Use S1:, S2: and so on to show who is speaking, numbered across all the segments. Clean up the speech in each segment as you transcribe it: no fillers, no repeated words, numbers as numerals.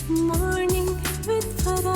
S1: Morning with Farah.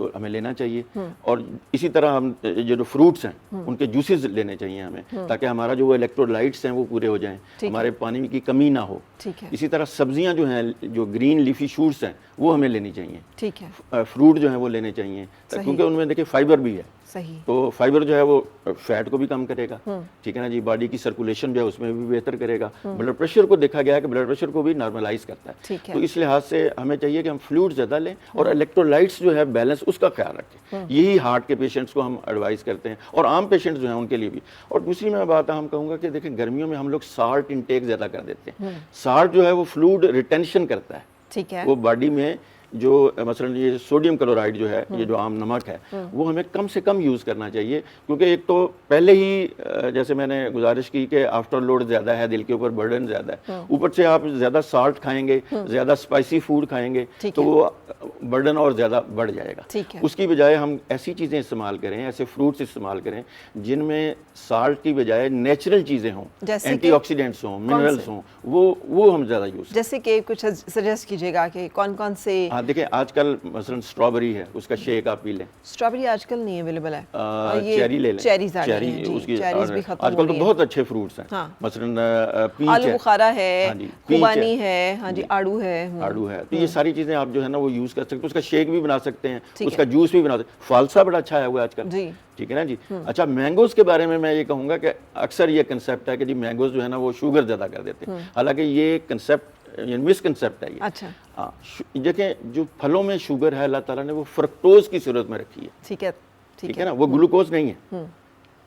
S2: تو ہمیں لینا چاہیے. اور اسی طرح ہم جو فروٹس ہیں ان کے جوسز لینے چاہیے ہمیں, تاکہ ہمارا جو الیکٹرولائٹس ہیں وہ پورے ہو جائیں, ہمارے پانی کی کمی نہ ہو. اسی طرح سبزیاں جو ہیں, جو گرین لیفی شوٹس ہیں, وہ ہمیں لینی چاہیے.
S3: ٹھیک ہے.
S2: فروٹ جو ہیں وہ لینے چاہیے, کیونکہ ان میں دیکھیں فائبر بھی ہے.
S3: صحیح.
S2: تو فائبر جو ہے وہ فیٹ کو بھی کم کرے گا, ٹھیک ہے نا جی, باڈی کی سرکولیشن جو ہے اس میں بھی بہتر کرے گا. بلڈ پریشر کو دیکھا گیا ہے کہ بلڈ پریشر کو بھی نارملائز کرتا ہے. تو اس لحاظ سے ہمیں چاہیے کہ ہم فلوئڈ زیادہ لیں اور الیکٹرولائٹس جو ہے بیلنس اس کا خیال رکھیں. یہی ہارٹ کے پیشنٹس کو ہم ایڈوائز کرتے ہیں, اور عام پیشنٹس جو ہیں ان کے لیے بھی. اور دوسری میں بات ہم کہوں گا کہ دیکھیں گرمیوں میں ہم لوگ سالٹ انٹیک زیادہ کر دیتے ہیں. سالٹ جو ہے وہ فلوئڈ ریٹینشن کرتا ہے.
S3: ٹھیک ہے.
S2: وہ باڈی میں جو مثلا یہ سوڈیم کلورائڈ جو ہے, یہ جو عام نمک ہے, وہ ہمیں کم سے کم یوز کرنا چاہیے. کیونکہ ایک تو پہلے ہی جیسے میں نے گزارش کی کہ آفٹر لوڈ زیادہ ہے, دل کے اوپر برڈن زیادہ ہے, اوپر سے آپ زیادہ سالٹ کھائیں گے, زیادہ اسپائسی فوڈ کھائیں گے, تو وہ برڈن اور زیادہ بڑھ جائے گا. اس کی بجائے ہم ایسی چیزیں استعمال کریں, ایسے فروٹس استعمال کریں جن میں سالٹ کی بجائے نیچرل چیزیں ہوں, اینٹی آکسیڈنٹس ہوں, منرلس ہوں, وہ ہم زیادہ یوز کریں.
S3: جیسے کہ کچھ سجیسٹ کیجیے گا کہ کون کون سے.
S2: دیکھیں آج کل مثلا اسٹرابری ہے, اس کا شیک آپ پی لیں.
S3: اسٹرابری آج کل نہیں اویلیبل ہے.
S2: چیری لے لیں.
S3: چیریز بھی ختم
S2: آج کل تو بہت اچھے فروٹس ہیں, مثلا پیچ ہے,
S3: آلو بخارا ہے, خوبانی ہے, ہاں جی, آڑو ہے.
S2: تو یہ ساری چیزیں آپ جو ہے نا وہ یوز کر سکتے ہیں. اس کا شیک بھی بنا سکتے ہیں, اس کا جوس بھی بنا سکتے ہیں. فالسا بڑا اچھا ہے وہ آج کل, ٹھیک ہے نا جی. اچھا, مینگوز کے بارے میں یہ کہوں گا کہ اکثر یہ کنسیپٹ ہے کہ جی مینگوز جو ہے نا وہ شوگر زیادہ کر دیتے ہیں. حالانکہ یہ کنسیپٹ مس کنسیپٹ ہے یہ.
S3: اچھا.
S2: دیکھیں جو پھلوں میں شوگر ہے اللہ تعالیٰ نے وہ فرکٹوز کی صورت میں رکھی ہے. ٹھیک ہے نا, وہ گلوکوز نہیں ہے.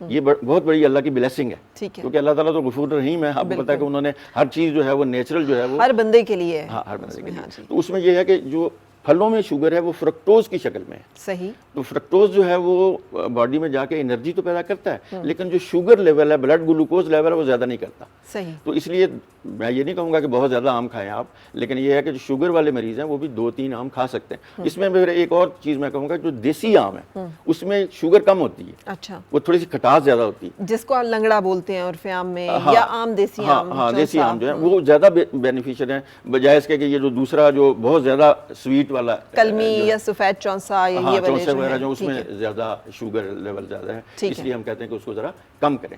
S2: یہ بہت بڑی اللہ کی بلیسنگ ہے, کیونکہ اللہ تعالیٰ تو غفور رحیم ہے. آپ کو پتا ہے کہ انہوں نے ہر چیز جو ہے وہ نیچرل جو ہے وہ
S3: ہر بندے کے لیے ہے.
S2: ہاں, ہر بندے کے لیے. تو اس میں یہ ہے کہ جو پھلوں میں شوگر ہے وہ فرکٹوز کی شکل میں ہے.
S3: صحیح.
S2: تو فرکٹوز جو ہے وہ باڈی میں جا کے انرجی تو پیدا کرتا ہے, لیکن جو شوگر لیول ہے, بلڈ گلوکوز لیول ہے, وہ زیادہ نہیں کرتا.
S3: صحیح.
S2: تو اس لیے میں یہ نہیں کہوں گا کہ بہت زیادہ آم کھائیں آپ, لیکن یہ ہے کہ جو شوگر والے مریض ہیں وہ بھی 2-3 آم کھا سکتے ہیں. اس میں پھر ایک اور چیز میں کہوں گا, جو دیسی آم ہے اس میں شوگر کم ہوتی ہے.
S3: اچھا.
S2: وہ تھوڑی سی کھٹاس زیادہ ہوتی ہے,
S3: جس کو لنگڑا بولتے ہیں عرف عام میں, یا عام دیسی آم.
S2: ہاں, دیسی آم جو ہے وہ زیادہ بینیفیشیل ہیں بجائے اس کے کہ یہ جو دوسرا جو بہت زیادہ سویٹ والا
S3: کلمی یا سفید چونسا, یہ
S2: چونسا وغیرہ جو اس میں زیادہ شوگر لیول زیادہ ہے, اس لیے ہم کہتے ہیں کہ اس کو ذرا کم کریں.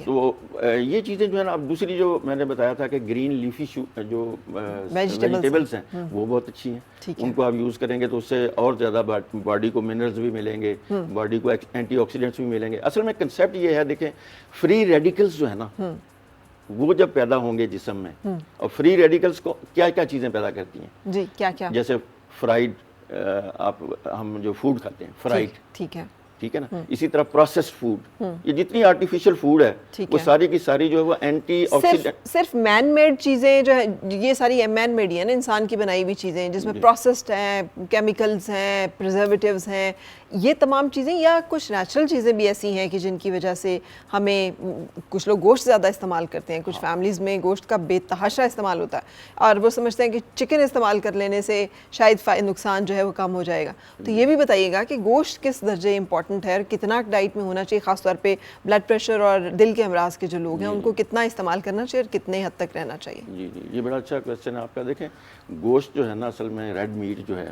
S2: تو یہ چیزیں جو ہے نا, اب دوسری جو میں نے بتایا تھا کہ گرین لیفی جو ویجیٹیبلس ہیں وہ بہت اچھی ہیں. ان کو آپ یوز کریں گے تو اس سے اور زیادہ باڈی کو منرلز بھی ملیں گے, باڈی کو اینٹی آکسیڈنٹس بھی ملیں گے. اصل میں کنسیپٹ یہ ہے, دیکھیں فری ریڈیکلز جو ہے نا وہ جب پیدا ہوں گے جسم میں, اور فری ریڈیکلز کو کیا کیا چیزیں پیدا کرتی ہیں
S3: جی, کیا کیا,
S2: جیسے فرائیڈ, ہم جو فوڈ کھاتے ہیں فرائیڈ, ٹھیک ہے نا, اسی طرح پروسیسڈ فوڈ, یہ جتنی آرٹیفیشل فوڈ ہے وہ ساری کی ساری جو ہے وہ اینٹی آکسیڈنٹ.
S3: صرف مین میڈ چیزیں جو ہے, یہ ساری مین میڈ ہی ہیں نا, انسان کی بنائی ہوئی چیزیں جس میں پروسیسڈ ہیں, کیمیکلز ہیں, پریزرویٹیوز ہیں, یہ تمام چیزیں, یا کچھ نیچرل چیزیں بھی ایسی ہیں کہ جن کی وجہ سے ہمیں, کچھ لوگ گوشت زیادہ استعمال کرتے ہیں, کچھ فیملیز میں گوشت کا بے تحاشا استعمال ہوتا ہے, اور وہ سمجھتے ہیں کہ چکن استعمال کر لینے سے شاید نقصان جو ہے وہ کم ہو جائے گا. تو یہ بھی بتائیے گا کہ گوشت کس درجے امپورٹنٹ ہے, اور کتنا ڈائٹ میں ہونا چاہیے, خاص طور پہ بلڈ پریشر اور دل کے امراض کے جو لوگ ہیں ان کو کتنا استعمال کرنا چاہیے اور کتنے حد تک رہنا چاہیے.
S2: جی, یہ بڑا اچھا کویسچن ہے آپ کا. دیکھیں گوشت جو ہے نا, اصل میں ریڈ میٹ جو ہے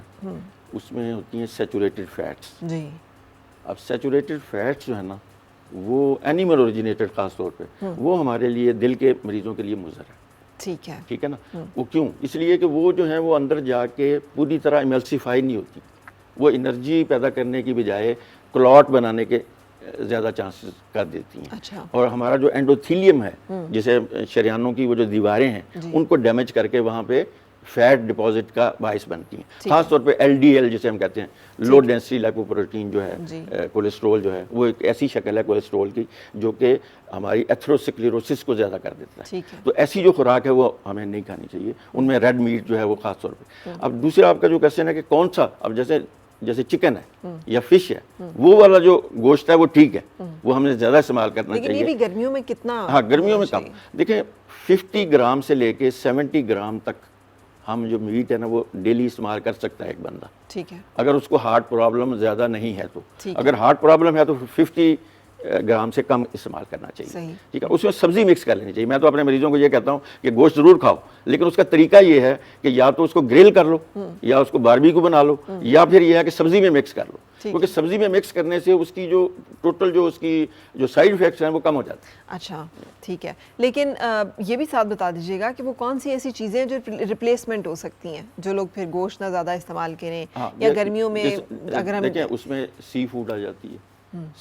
S2: اس میں ہوتی ہیں سیچوریٹڈ فیٹس.
S3: جی.
S2: اب سیچوریٹڈ فیٹس جو ہے نا وہ اینیمل اوریجنیٹڈ خاص طور پہ, وہ ہمارے لیے دل کے مریضوں کے لیے مضر ہے. ٹھیک ہے نا. وہ کیوں؟ اس لیے کہ وہ جو ہے وہ اندر جا کے پوری طرح ایملسیفائی نہیں ہوتی, وہ انرجی پیدا کرنے کی بجائے کلاٹ بنانے کے زیادہ چانسز کر دیتی ہیں. اور ہمارا جو اینڈوتھیلیم ہے, جسے شریانوں کی وہ جو دیواریں ہیں ان کو ڈیمیج کر کے وہاں پہ فیٹ ڈپازٹ کا باعث بنتی ہیں. خاص طور پہ ایل ڈی ایل جسے ہم کہتے ہیں, لو ڈینسٹی لائپوپروٹین جو ہے, کولیسٹرول جو ہے, وہ ایک ایسی شکل ہے کولیسٹرول کی جو کہ ہماری ایتھروسکلیروسس کو زیادہ کر دیتا ہے. تو ایسی جو خوراک ہے وہ ہمیں نہیں کھانی چاہیے, ان میں ریڈ میٹ جو ہے وہ خاص طور پہ. اب دوسرا آپ کا جو کویسچن ہے کہ کون سا, اب جیسے چکن ہے یا فش ہے, وہ والا جو گوشت ہے وہ ٹھیک ہے, وہ ہمیں زیادہ استعمال کرنا چاہیے.
S3: لیکن یہ بھی گرمیوں میں کتنا,
S2: ہاں گرمیوں میں کم. دیکھیں 50 گرام سے لے کے 70 گرام تک ہم جو میٹ ہے نا وہ ڈیلی استعمال کر سکتا ہے ایک بندہ,
S3: ٹھیک ہے,
S2: اگر اس کو ہارٹ پرابلم زیادہ نہیں ہے تو. اگر ہارٹ پرابلم ہے تو 50 گرام سے کم استعمال کرنا چاہیے.
S3: صحیح.
S2: ٹھیک ہے, اس میں سبزی مکس کر لینی چاہیے. میں تو اپنے مریضوں کو یہ کہتا ہوں کہ گوشت ضرور کھاؤ, لیکن اس کا طریقہ یہ ہے کہ یا تو اس کو گرل کر لو یا اس کو باربیکیو بنا لو, یا پھر یہ ہے کہ سبزی میں مکس کر لو, کیونکہ سبزی میں مکس کرنے سے اس کی جو ٹوٹل جو اس کی جو سائیڈ افیکٹس ہیں وہ کم ہو جاتے ہیں.
S3: اچھا ٹھیک ہے, لیکن یہ بھی ساتھ بتا دیجیے گا کہ وہ کون سی ایسی چیزیں جو ریپلیسمنٹ ہو سکتی ہیں جو لوگ پھر گوشت نہ زیادہ استعمال کریں, یا گرمیوں میں اگر ہم
S2: دیکھیں اس میں سی فوڈ آ جاتی ہے,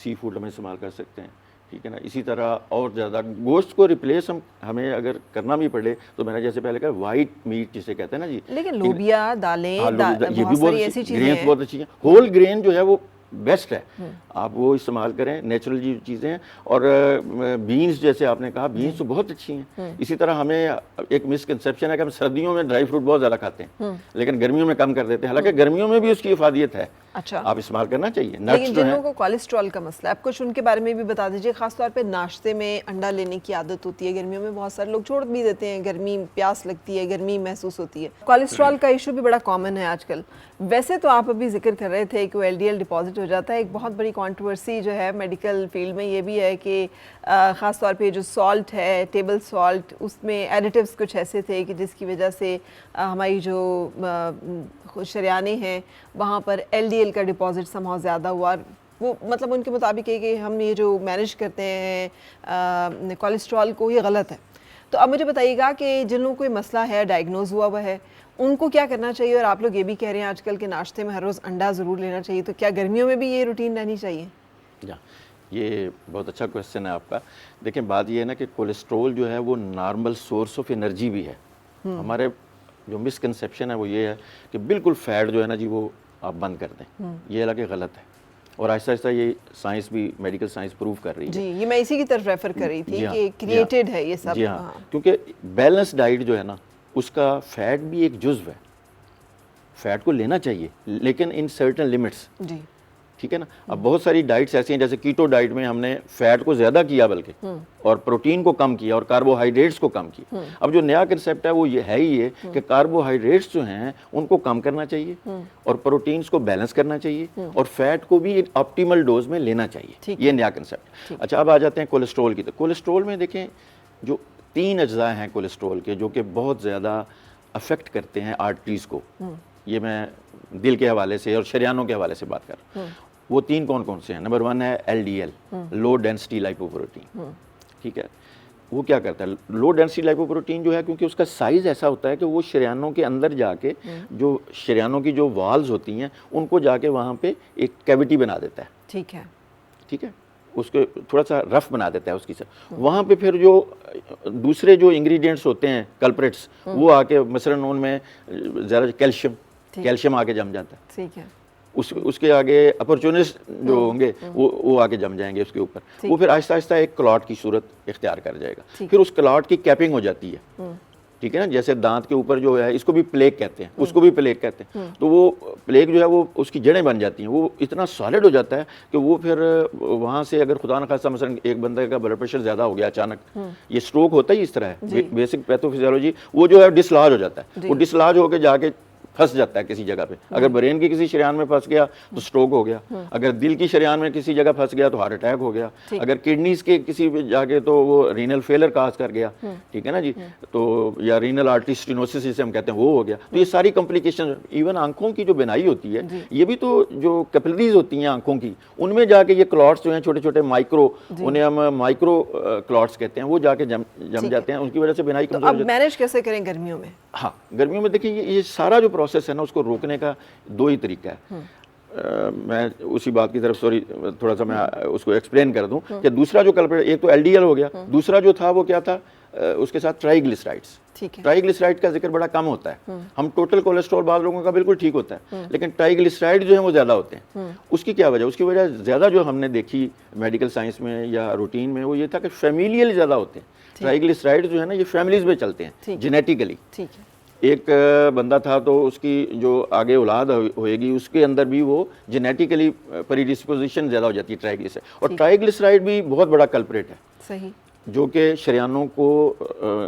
S2: سی فوڈ ہم استعمال کر سکتے ہیں. ٹھیک ہے نا, اسی طرح اور زیادہ گوشت کو ریپلیس ہمیں اگر کرنا بھی پڑے تو میں نے جیسے پہلے کہا وائٹ میٹ جسے کہتے ہیں نا جی,
S3: لیکن لوبیا دالیں
S2: یہ بھی
S3: بہت ایسی چیزیں
S2: گرینز بہت اچھی ہیں. ہول گرین جو ہے وہ بیسٹ ہے, آپ وہ استعمال کریں, نیچرل چیزیں ہیں. اور بینز جیسے آپ نے کہا, بینز تو بہت اچھی ہیں. اسی طرح ہمیں ایک مسکنسیپشن ہے کہ ہم سردیوں میں ڈرائی فروٹ بہت زیادہ کھاتے ہیں لیکن گرمیوں میں کم کر دیتے ہیں, حالانکہ گرمیوں میں بھی اس کی افادیت ہے.
S3: اچھا,
S2: آپ استعمال کرنا چاہیے.
S3: لیکن جن لوگوں کو کولیسٹرول کا مسئلہ ہے, آپ کچھ ان کے بارے میں بھی بتا دیجیے. خاص طور پہ ناشتے میں انڈا لینے کی عادت ہوتی ہے گرمیوں میں, بہت سارے لوگ چھوڑ بھی دیتے ہیں, گرمی پیاس لگتی ہے, گرمی محسوس ہوتی ہے. کولیسٹرول کا ایشو بھی بڑا کامن ہے آج کل. ویسے تو آپ ابھی ذکر کر رہے تھے کہ ایل ڈی ایل ڈپازٹ ہو جاتا ہے. ایک بہت بڑی کنٹروورسی جو ہے میڈیکل فیلڈ میں یہ بھی ہے کہ خاص طور پہ جو سالٹ ہے, ٹیبل سالٹ, اس میں ایڈیٹیوز کچھ ایسے تھے کہ جس کی وجہ سے ہماری جو شریانے ہیں وہاں پر ایل ڈی ایل کا ڈپازٹ بہت زیادہ ہوا. وہ مطلب ان کے مطابق ہے کہ ہم یہ جو مینیج کرتے ہیں کولیسٹرول کو, یہ غلط ہے. تو اب مجھے بتائیے گا کہ جن لوگوں کو یہ مسئلہ ہے, ڈائگنوز ہوا ہوا ہے, ان کو کیا کرنا چاہیے؟ اور آپ لوگ یہ بھی کہہ رہے ہیں آج کل کے ناشتے میں ہر روز انڈا ضرور لینا چاہیے, تو کیا گرمیوں میں بھی یہ روٹین رہنی چاہیے؟
S2: یہ بہت اچھا کویسچن ہے آپ کا. دیکھیں بات یہ ہے نا کہ کولیسٹرول جو ہے وہ نارمل سورس آف انرجی بھی ہے. ہمارے جو مسکنسیپشن ہے وہ یہ ہے کہ بالکل فیٹ جو ہے نا جی وہ آپ بند کر دیں, یہ حالانکہ غلط ہے. اور آہستہ آہستہ یہ سائنس بھی, میڈیکل سائنس پروو کر رہی ہے.
S3: جی, یہ میں اسی کی طرف ریفر کر رہی تھی کہ کریٹڈ ہے یہ سب.
S2: جی ہاں, کیونکہ بیلنس ڈائٹ جو ہے نا اس کا فیٹ بھی ایک جزو ہے, فیٹ کو لینا چاہیے لیکن ان سرٹن لمٹس.
S3: جی
S2: ٹھیک ہے نا. اب بہت ساری ڈائٹس ایسی ہیں, جیسے کیٹو ڈائٹ میں ہم نے فیٹ کو زیادہ کیا بلکہ, اور پروٹین کو کم کیا اور کاربوہائیڈریٹس کو کم کیا. اب جو نیا کنسیپٹ ہے وہ یہ ہے ہی ہے کہ کاربوہائیڈریٹس جو ہیں ان کو کم کرنا چاہیے اور پروٹینز کو بیلنس کرنا چاہیے اور فیٹ کو بھی ایک آپٹیمل ڈوز میں لینا چاہیے. یہ نیا کنسیپٹ. اچھا, اب آ جاتے ہیں کولیسٹرول کی. تو کولیسٹرول میں دیکھیں جو 3 اجزاء ہیں کولیسٹرول کے جو کہ بہت زیادہ افیکٹ کرتے ہیں آرٹریز کو. یہ میں دل کے حوالے سے اور شریانوں کے حوالے سے بات کر رہا ہوں. وہ 3 کون کون سے ہیں؟ نمبر 1 ہے ایل ڈی ایل, لو ڈینسٹی لائپوپروٹین. ٹھیک ہے, وہ کیا کرتا ہے؟ لو ڈینسٹی لائپوپروٹین جو ہے, کیونکہ اس کا سائز ایسا ہوتا ہے کہ وہ شریانوں کے اندر جا کے جو شریانوں کی جو والز ہوتی ہیں ان کو جا کے وہاں پہ ایک کیوٹی بنا دیتا ہے.
S3: ٹھیک ہے,
S2: ٹھیک ہے, اس کو تھوڑا سا رف بنا دیتا ہے اس کی سر. وہاں پہ پھر جو دوسرے جو انگریڈینٹس ہوتے ہیں کلپریٹس, وہ آ کے مثلاً ان میں زیادہ کیلشیم آ کے جم جاتا ہے.
S3: ٹھیک ہے,
S2: اس کے آگے اپرچونسٹ جو ہوں گے وہ آگے جم جائیں گے اس کے اوپر. وہ پھر آہستہ آہستہ ایک کلاٹ کی صورت اختیار کر جائے گا. پھر اس کلاٹ کی کیپنگ ہو جاتی ہے. ٹھیک ہے نا, جیسے دانت کے اوپر جو ہے اس کو بھی پلیک کہتے ہیں, اس کو بھی پلیک کہتے ہیں. تو وہ پلیک جو ہے وہ اس کی جڑیں بن جاتی ہیں, وہ اتنا سالڈ ہو جاتا ہے کہ وہ پھر وہاں سے اگر خدا نخواستہ مثلا ایک بندے کا بلڈ پریشر زیادہ ہو گیا اچانک, یہ سٹروک ہوتا ہی اس طرح ہے, بیسک پیتھوفیزیولوجی, وہ جو ہے ڈسلاج ہو جاتا ہے. وہ ڈسلاج ہو کے جا کے پھنس جاتا ہے کسی جگہ پہ. اگر برین کی کسی شریان میں پھنس گیا تو سٹروک ہو گیا, اگر دل کی شریان میں کسی جگہ پھنس گیا تو ہارٹ اٹیک ہو گیا, اگر کڈنیز کے کسی پہ جا کے تو وہ رینل فیلر کاز کر گیا. ٹھیک ہے نا جی, تو یا رینل آرٹری سٹینوسس جسے ہم کہتے ہیں وہ ہو گیا. تو یہ ساری کمپلیکیشن, ایون آنکھوں کی جو بینائی ہوتی ہے یہ بھی تو جو کیپلریز ہوتی ہیں آنکھوں کی, ان میں جا کے یہ کلاٹس جو ہیں چھوٹے چھوٹے مائکرو, انہیں ہم مائکرو کلاٹس کہتے ہیں, وہ جا کے جم جاتے ہیں, ان کی وجہ سے بینائی کمزور ہو جاتی ہے.
S3: اب مینیج کیسے کریں گرمیوں میں؟
S2: ہاں, گرمیوں میں دیکھیں یہ سارا جو پروسیس ہے نا اس کو روکنے کا 2 ہی طریقہ ہے. میں اسی بات کی طرف سوری تھوڑا سا میں اس کو ایکسپلین کر دوں کہ دوسرا جو کلپریٹ, ایک تو ایل ڈی ایل ہو گیا, دوسرا جو تھا وہ کیا تھا, اس کے ساتھ ٹرائیگلیسرائڈس. ٹرائیگلیسرائڈ کا ذکر بڑا کم ہوتا ہے. ہم ٹوٹل کولیسٹرول بعض لوگوں کا بالکل ٹھیک ہوتا ہے, لیکن ٹرائیگلیسرائڈ جو ہیں وہ زیادہ ہوتے ہیں. اس کی کیا وجہ؟ اس کی وجہ زیادہ جو ہم نے دیکھی میڈیکل سائنس میں یا روٹین میں وہ یہ تھا کہ فیملیل زیادہ ہوتے ہیں. ٹرائیگلیسرائڈ جو ہے نا یہ فیملیز میں چلتے ہیں جینیٹیکلی. ایک بندہ تھا تو اس کی جو آگے اولاد ہوئے گی اس کے اندر بھی وہ جینیٹیکلی پری ڈسپوزیشن زیادہ ہو جاتی ہے ٹرائیگلیسرائڈ. اور ٹرائیگلیسرائڈ بھی بہت بڑا کلپریٹ ہے.
S3: صحیح.
S2: جو کہ شریانوں کو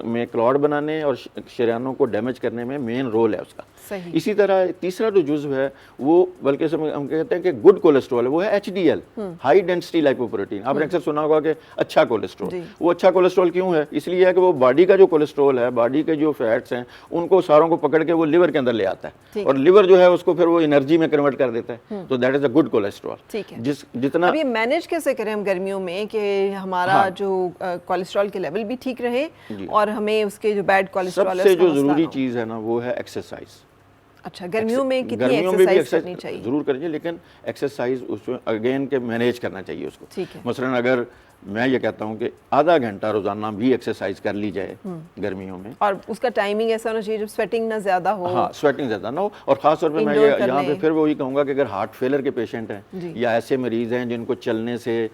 S2: میں کلاڈ بنانے اور شریانوں کو ڈیمیج کرنے میں مین رول ہے اس کا.
S3: صحیح.
S2: اسی طرح تیسرا جو جزو ہے وہ بلکہ ہم کہتے ہیں کہ گڈ کولیسٹرول ہے، وہ ہے H D L, high density lipoprotein. آپ نے اکثر سنا ہوگا کہ اچھا کولیسٹرول. وہ اچھا کولیسٹرول کیوں ہے؟ اس لیے ہے کہ وہ باڈی کا جو کولیسٹرول ہے، باڈی کے جو فیٹس ہیں ان کو ساروں کو پکڑ کے وہ لیور کے اندر لے آتا ہے اور لیور جو ہے اس کو پھر وہ انرجی میں کنورٹ کر دیتا ہے. تو that is a good cholesterol.
S3: ٹھیک ہے.
S2: جتنا
S3: اب یہ مینیج کیسے کریں ہم گرمیوں میں کہ ہمارا جو کولیسٹرول کے لیول بھی ٹھیک رہے اور ہمیں اس کے جو بیڈ کولیسٹرول
S2: سب سے جو ضروری چیز ہے نا وہ ہے ایکسرسائز.
S3: اچھا، گرمیوں میں کتنی ایکسرسائز کرنی چاہیے؟
S2: ضرور کرنی چاہیے، لیکن ایکسرسائز اس میں اگین کے مینیج کرنا چاہیے اس کو. مثلا اگر میں یہ کہتا ہوں کہ آدھا گھنٹہ روزانہ بھی ایکسرسائز کر لی جائے گرمیوں میں، اور
S3: اس کا ٹائمنگ ایسا ہونا چاہیے جب سویٹنگ نہ زیادہ ہو.
S2: ہاں، سویٹنگ زیادہ نہ ہو. اور خاص طور پہ میں یہاں پہ پھر وہی کہوں گا کہ اگر ہارٹ فیلر کے پیشنٹ ہیں یا ایسے مریض ہیں جن کو چلنے سے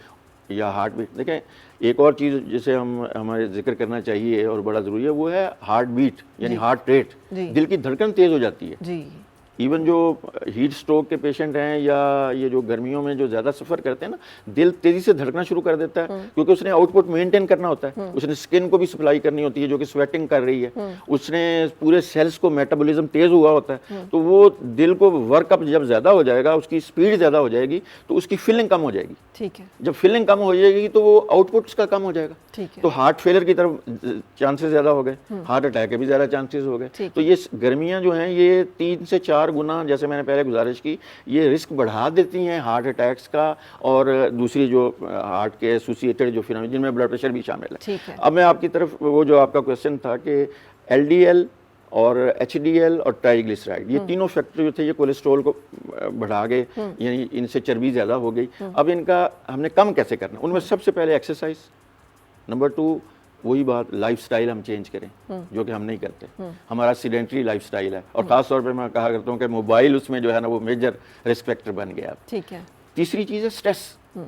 S2: یا ہارٹ بیٹ، دیکھیں ایک اور چیز جسے ہمارے ذکر کرنا چاہیے اور بڑا ضروری ہے وہ ہے ہارٹ بیٹ، یعنی ہارٹ ریٹ. دل کی دھڑکن تیز ہو جاتی ہے. ایون جو ہیٹ سٹروک کے پیشنٹ ہیں یا یہ جو گرمیوں میں جو زیادہ سفر کرتے ہیں نا، دل تیزی سے دھڑکنا شروع کر دیتا ہے کیونکہ اس نے آؤٹ پٹ مینٹین کرنا ہوتا ہے. اس نے سکن کو بھی سپلائی کرنی ہوتی ہے جو کہ سویٹنگ کر رہی ہے. اس نے پورے سیلز کو میٹابولزم تیز ہوا ہوتا ہے. تو وہ دل کو ورک اپ جب زیادہ ہو جائے گا، اس کی اسپیڈ زیادہ ہو جائے گی تو اس کی فلنگ کم ہو جائے گی.
S3: ٹھیک ہے.
S2: جب فلنگ کم ہو جائے گی تو وہ آؤٹ پٹ اس کا کم ہو جائے گا. تو ہارٹ فیلر کی طرف چانسز زیادہ ہو گئے، ہارٹ اٹیک کے بھی زیادہ چانسز ہو گئے. تو یہ گرمیاں جو ہیں یہ 3 سے 4 گنا، جیسے میں نے پہلے گزارش کی، یہ رسک بڑھا دیتی ہیں ہارٹ اٹیکس کا اور دوسری جو ہارٹ کے ایسوسیٹڈ جو فنامنا جن میں بلڈ پریشر بھی شامل ہے. اب میں آپ کی طرف وہ جو آپ کا کویشچن تھا کہ ایل ڈی ایل اور ایچ ڈی ایل اور ٹرائیگلیسرائڈ، یہ تینوں فیکٹر جو تھے یہ کولیسٹرول کو بڑھا گئے، یعنی ان سے چربی زیادہ ہو گئی. اب ان کا ہم نے کم کیسے کرنا؟ ان میں سب سے پہلے ایکسرسائز، نمبر 2 وہی بات لائف سٹائل ہم چینج کریں جو کہ ہم نہیں کرتے. ہمارا سیڈنٹری لائف سٹائل ہے اور خاص طور پہ میں کہا کرتا ہوں کہ موبائل اس میں جو ہے نا وہ میجر رسک فیکٹر بن گیا.
S3: ٹھیک ہے.
S2: تیسری چیز ہے سٹریس،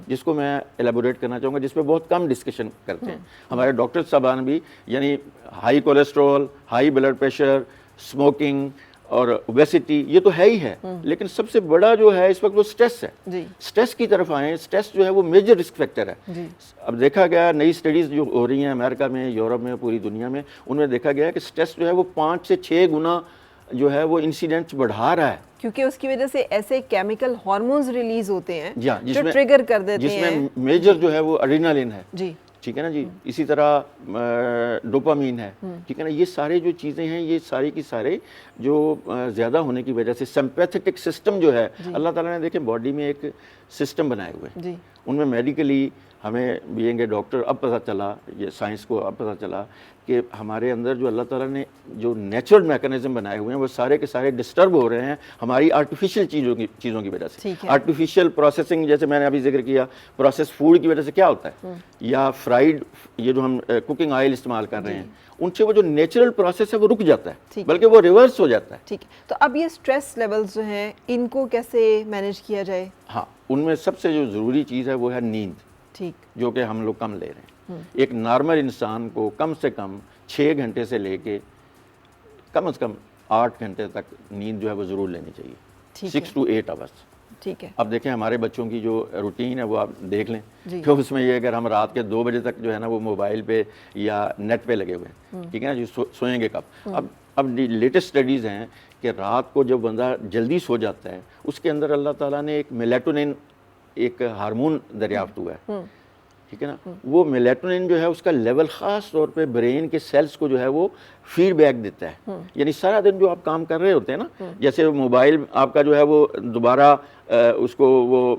S2: جس کو میں ایلیبوریٹ کرنا چاہوں گا، جس پہ بہت کم ڈسکشن کرتے ہیں ہمارے ڈاکٹر صاحبان بھی. یعنی high cholesterol, high blood pressure, smoking اور اوبیسٹی یہ تو ہے ہی ہے، لیکن سب سے بڑا جو ہے اس وقت وہ سٹریس ہے. سٹریس کی طرف آئیں. سٹریس جو ہے وہ میجر رسک فیکٹر ہے. اب دیکھا گیا نئی اسٹڈیز جو ہو رہی ہیں امریکہ میں، یورپ میں، پوری دنیا میں، ان میں دیکھا گیا کہ سٹریس جو ہے وہ 5 سے 6 گنا جو ہے وہ انسیڈنٹس بڑھا رہا ہے، کیونکہ
S3: اس کی وجہ سے ایسے کیمیکل ہارمونز ریلیز ہوتے ہیں جو ٹریگر کر دیتے ہیں،
S2: جس میں میجر جو ہے وہ ایڈرینالن ہے. ٹھیک ہے نا جی. اسی طرح ڈوپامین ہے. ٹھیک ہے نا. یہ سارے جو چیزیں ہیں یہ ساری کی سارے جو زیادہ ہونے کی وجہ سے سمپیتھیٹک سسٹم جو ہے اللہ تعالیٰ نے دیکھیں باڈی میں ایک سسٹم بنائے ہوئے، ان میں میڈیکلی ہمیں بینگ اے ڈاکٹر اب پتہ چلا، یہ سائنس کو اب پتہ چلا کہ ہمارے اندر جو اللہ تعالیٰ نے جو نیچرل میکانزم بنائے ہوئے ہیں وہ سارے کے سارے ڈسٹرب ہو رہے ہیں ہماری آرٹیفیشیل چیزوں کی وجہ سے. آرٹیفیشیل پروسیسنگ، جیسے میں نے ابھی ذکر کیا، پروسیس فوڈ کی وجہ سے کیا ہوتا ہے، یا فرائیڈ یہ جو ہم کوکنگ آئل استعمال کر رہے ہیں، ان سے وہ جو نیچرل پروسیس ہے وہ رک جاتا ہے، بلکہ وہ ریورس ہو جاتا ہے.
S3: ٹھیک ہے. تو اب یہ سٹریس لیولز جو ہیں ان کو کیسے مینیج کیا جائے؟
S2: ہاں، ان میں سب سے جو ضروری چیز ہے وہ ہے نیند، جو کہ ہم لوگ کم لے رہے ہیں. ایک نارمل انسان کو کم سے کم 6 گھنٹے سے لے کے کم از کم 8 گھنٹے تک نیند جو ہے وہ ضرور لینی چاہیے، 6 to 8 hours.
S3: ٹھیک ہے.
S2: اب دیکھیں ہمارے بچوں کی جو روٹین ہے وہ آپ دیکھ لیں کہ اس میں یہ اگر ہم رات کے 2 بجے تک جو ہے نا وہ موبائل پہ یا نیٹ پہ لگے ہوئے ہیں، ٹھیک ہے نا جی، سوئیں گے کب؟ اب لیٹسٹ اسٹڈیز ہیں کہ رات کو جب بندہ جلدی سو جاتا ہے اس کے اندر اللہ تعالیٰ نے ایک میلیٹونین ایک ہارمون دریافت ہوا ہے، ٹھیک ہے نا. وہ میلیٹونین جو ہے اس کا لیول خاص طور پہ برین کے سیلز کو جو ہے وہ فیڈ بیک دیتا ہے. یعنی سارا دن جو آپ کام کر رہے ہوتے ہیں نا، جیسے موبائل آپ کا جو ہے وہ دوبارہ اس کو وہ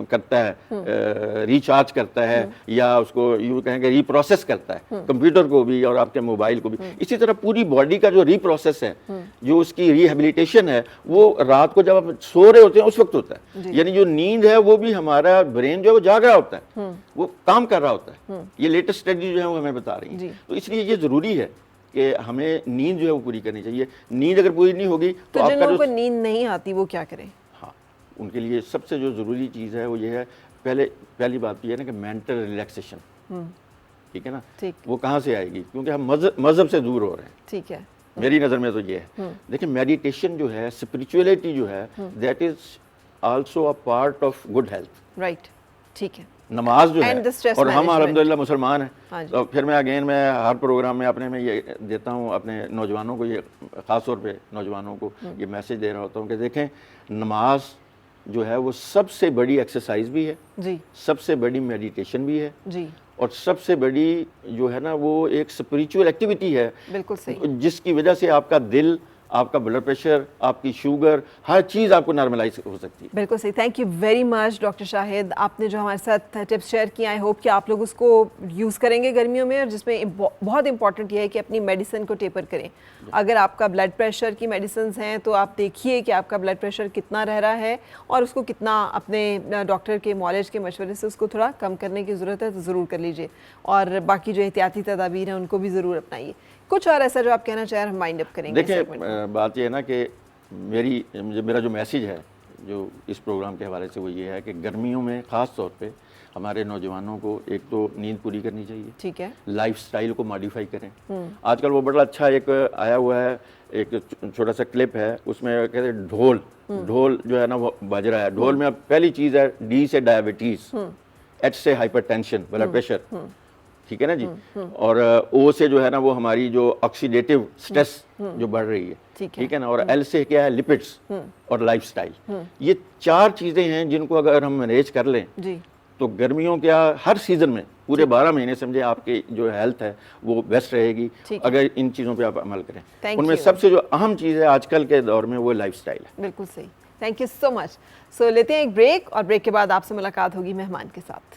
S2: کرتا ہے، ریچارج کرتا ہے، یا اس کو یوں کہیں کہ ری پروسیس کرتا ہے، کمپیوٹر کو بھی اور آپ کے موبائل کو بھی. اسی طرح پوری باڈی کا جو ری پروسیس ہے، جو اس کی ریہیبلیٹیشن ہے، وہ رات کو جب آپ سو رہے ہوتے ہیں اس وقت ہوتا ہے. یعنی جو نیند ہے وہ بھی ہمارا برین جو ہے وہ جاگ رہا ہوتا ہے، وہ کام کر رہا ہوتا ہے. یہ لیٹسٹ اسٹڈی جو ہے وہ ہمیں بتا رہی ہیں. تو اس لیے یہ ضروری ہے کہ ہمیں نیند جو ہے وہ پوری کرنی چاہیے. نیند اگر پوری نہیں ہوگی
S3: تو جن لوگوں کو نیند نہیں آتی وہ کیا کریں؟
S2: ہاں، ان کے لیے سب سے جو ضروری چیز ہے وہ یہ ہے، پہلی بات یہ ہے نا کہ مینٹل ریلیکسیشن. ٹھیک ہے نا. وہ کہاں سے آئے گی؟ کیونکہ ہم مذہب سے دور ہو رہے ہیں.
S3: ٹھیک ہے.
S2: میری نظر میں تو یہ ہے. دیکھیں میڈیٹیشن جو ہے، اسپریچولیٹی جو ہے، that is also a part of good health.
S3: Right. ٹھیک ہے.
S2: نماز جو ہے
S3: And the stress
S2: اور ہم
S3: management.
S2: الحمدللہ مسلمان
S3: ہاں
S2: ہیں
S3: جی.
S2: تو پھر میں ہر پروگرام میں اپنے میں یہ دیتا ہوں اپنے نوجوانوں کو, یہ خاص طور پہ نوجوانوں کو یہ میسج دے رہا ہوتا ہوں کہ دیکھیں نماز جو ہے وہ سب سے بڑی ایکسرسائز بھی ہے,
S3: جی
S2: سب سے بڑی میڈیٹیشن بھی ہے,
S3: جی
S2: اور سب سے بڑی جو ہے نا وہ ایک اسپریچول ایکٹیویٹی ہے
S3: بالکل صحیح,
S2: جس کی وجہ سے آپ کا دل, آپ کا بلڈ پریشر, آپ کی شوگر, ہر چیز آپ کو نارملائز ہو سکتی ہے.
S3: بالکل صحیح. Thank you very much doctor Shahid, آپ نے جو ہمارے ساتھ ٹپس شیئر کیا, آئی ہوپ کہ آپ لوگ اس کو یوز کریں گے گرمیوں میں, اور جس میں بہت امپورٹنٹ یہ ہے کہ اپنی میڈیسن کو ٹیپر کریں. اگر آپ کا بلڈ پریشر کی میڈیسنز ہیں تو آپ دیکھیے کہ آپ کا بلڈ پریشر کتنا رہ رہا ہے اور اس کو کتنا اپنے ڈاکٹر کے معالج کے مشورے سے اس کو تھوڑا کم کرنے کی ضرورت ہے تو ضرور کر لیجیے, اور باقی جو احتیاطی تدابیر ہیں ان کو بھی ضرور اپنائیے. کچھ اور ایسا جو آپ کہنا چاہیں ہم مائنڈ اپ کریں گے.
S2: دیکھیں بات یہ ہے نا کہ میرا جو میسیج ہے جو اس پروگرام کے حوالے سے وہ یہ ہے کہ گرمیوں میں خاص طور پہ ہمارے نوجوانوں کو ایک تو نیند پوری کرنی چاہیے,
S3: ٹھیک ہے,
S2: لائف سٹائل کو ماڈیفائی کریں. آج کل وہ بڑا اچھا ایک آیا ہوا ہے, ایک چھوٹا سا کلپ ہے, اس میں کہتے ہیں ڈھول جو ہے نا وہ بج رہا ہے. ڈھول میں پہلی چیز ہے ڈی سے ڈائبٹیز, ایچ سے ہائپر ٹینشن بلڈ پریشر, ٹھیک ہے نا جی, اور او سے جو ہے نا وہ ہماری جو آکسیڈیٹیو سٹریس جو بڑھ رہی ہے, ٹھیک ہے نا, اور ایل سے کیا ہے لپڈس اور لائف سٹائل. یہ 4 چیزیں ہیں جن کو اگر ہم مینیج کر لیں
S3: جی
S2: تو گرمیوں کیا ہر سیزن میں پورے 12 مہینے سمجھے آپ کی جو ہیلتھ ہے وہ بیسٹ رہے گی اگر ان چیزوں پہ آپ عمل کریں. ان میں سب سے جو اہم چیز ہے آج کل کے دور میں وہ لائف سٹائل ہے.
S3: بالکل صحیح. تھینک یو سو مچ. سو لیتے ہیں ایک بریک, اور بریک کے بعد آپ سے ملاقات ہوگی مہمان کے ساتھ.